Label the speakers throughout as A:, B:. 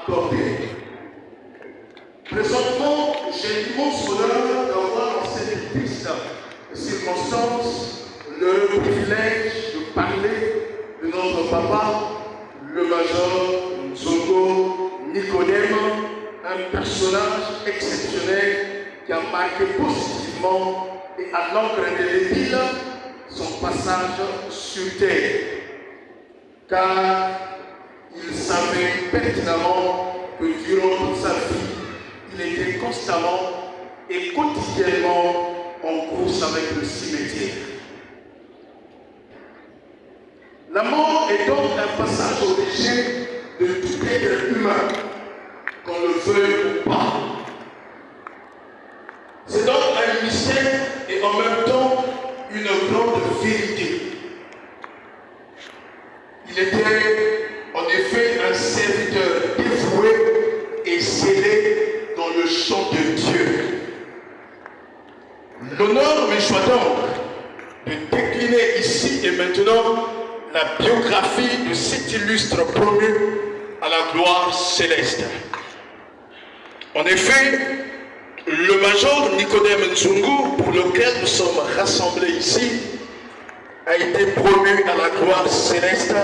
A: accordé. Présentement, j'ai l'immense honneur d'avoir dans cette triste circonstance le privilège de parler de notre papa, le major Nzongo Nicodème, un personnage exceptionnel qui a marqué positivement et à l'encre indélébile son passage sur terre. Car il savait pertinemment que durant toute sa vie, il était constamment et quotidiennement en course avec le cimetière. La mort est donc un passage obligé de tout être humain, qu'on le veuille ou pas. C'est donc un mystère et en même temps une grande vérité. Il était en effet un serviteur dévoué et zélé dans le champ de Dieu. L'honneur me soit donc de décliner ici et maintenant la biographie de cet illustre promu à la gloire céleste. En effet, le major Nicodème Nzongo, pour lequel nous sommes rassemblés ici, a été promu à la gloire céleste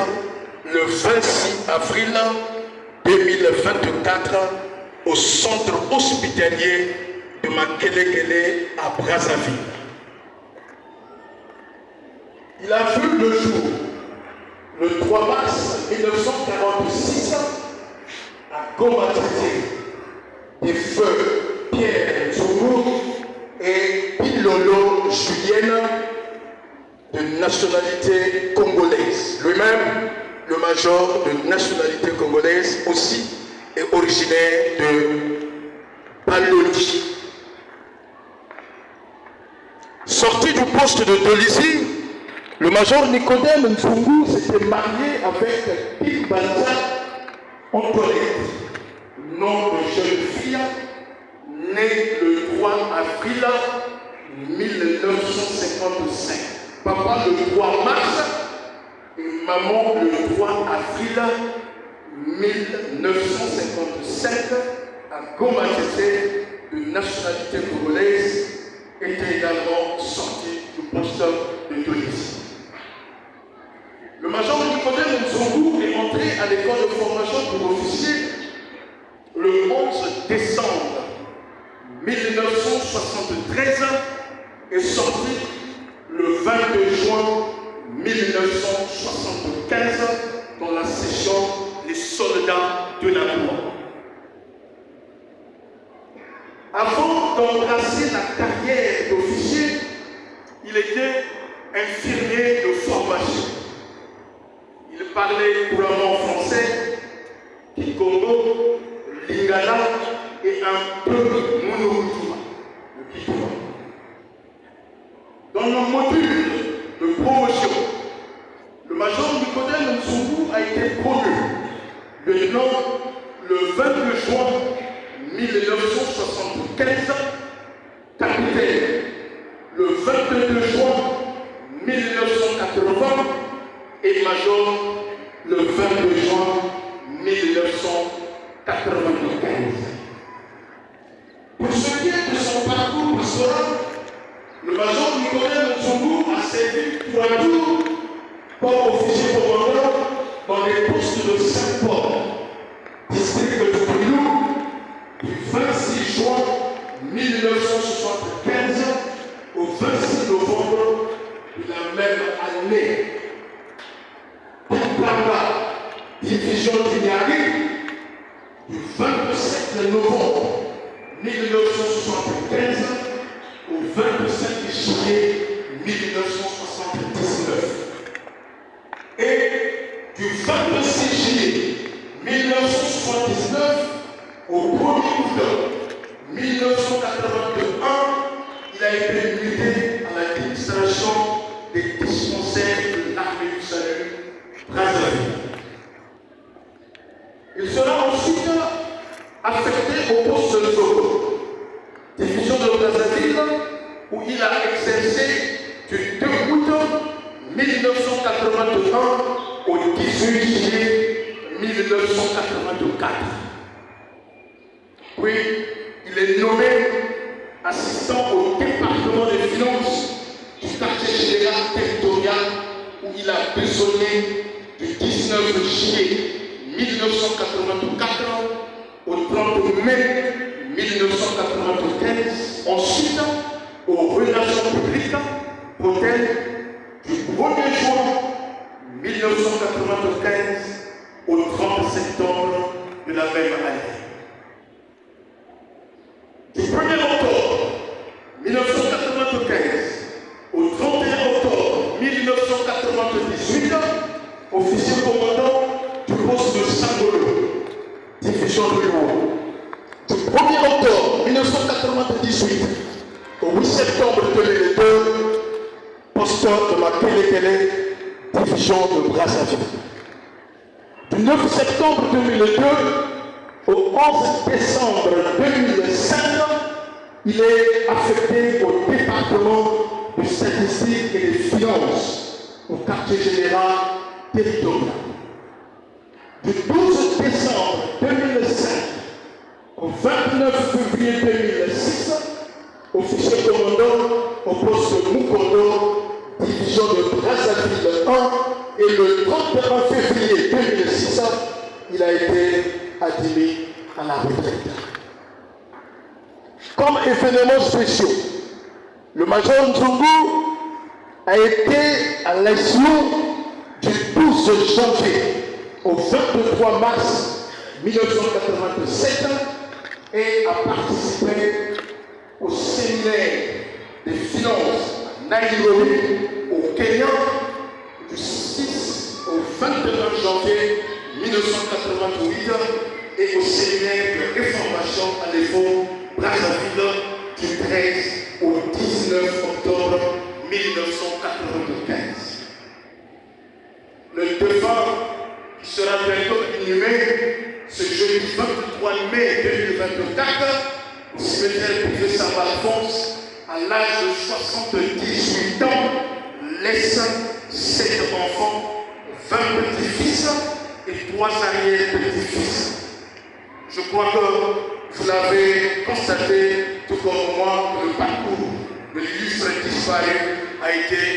A: le 26 avril 2024 au centre hospitalier de Makelekele à Brazzaville. Il a vu le jour le 3 mars 1946 à Goma-Tete des feux Pierre Nzongo et Pilolo Julienne de nationalité congolaise. Lui-même, le major de nationalité congolaise, aussi est originaire de Balodi. Sorti du poste de Dolisie, le major Nicodème Nzongo s'était marié avec Pilbanza Antoinette, nom de jeune fille, née le 3 avril 1955. Papa le 3 mars et maman le 3 avril 1955 à Goma-Tete, de nationalité congolaise, était également sorti du poste de Dolisie. Le major Nicodème Nzongo est entré à l'école de formation pour officiers le 11 décembre 1973 et sorti le 22 juin 1975 dans la session Les soldats de la loi. Avant d'embrasser la carrière d'officier, il était infirmier de formation. Il parlait couramment français, Kikongo, Lingala et un peu Mounoutoua, le Kitoua. Dans le module de promotion, le major Nicodème Nzongo a été promu lieutenant le 22 juin 1975, capitaine le 22 juin 1980 et major le 22 juin 1995. Pour ce qui est de son parcours pastoral, le major Nicodème Nzongo a servi pour un tour comme officier commandant dans les postes de Saint-Paul, district de Brilou, du 26 juin 1975 au 26 novembre de la même année. Pamplona, division du Niari, du 27 novembre 1975 au 27 juillet 1979. Et du 26 juillet 1979 au 1er août 1981, il a été muté à l'administration des dispensaires de l'armée du salut, Brazzaville. Il sera ensuite affecté au poste de Zogo, division de Brazzaville, où il a exercé du 2 août 1981 au 18 juillet 1984. Puis, il est nommé assistant au département des finances du quartier général territorial où il a besogné du 19 juillet 1984 au 30 mai 1995. Ensuite, aux relations publiques, hôtel du 1er juin 1995 au 30 septembre de la même année. Du 1er octobre 1995 au 31 octobre 1998, officier commandant du poste de Sangolo, division de Lyon. Du 1er octobre 1998 au 8 septembre 2002, poste de la Kélé-Kélé, division de Brazzaville. Du 9 septembre 2002 au 11 décembre 2005, il est affecté au département de statistique et des finances, au quartier général territorial. Du 12 décembre 2005 au 29 février 2006, officier commandant au poste de Mukondo, division de Brazzaville 1, et le 31 février 2006, il a été admis à la retraite. Comme événements spéciaux, le major Nzungu a été à l'élection du 12 janvier au 23 mars 1987 et a participé au séminaire des finances à Nairobi, au Kenya, du 6 au 21 janvier 1988 et au séminaire de réformation à l'EFO Brazzaville du 13 au 19 octobre 1995. Le défunt qui sera bientôt inhumé ce jeudi 23 mai 2024 au cimetière privé Saint-Alphonse à l'âge de 78 ans laisse 7 enfants, 20 petits-fils et 3 arrière-petits-fils. Je crois que vous l'avez constaté, tout comme moi, que le parcours de l'illustre disparu a été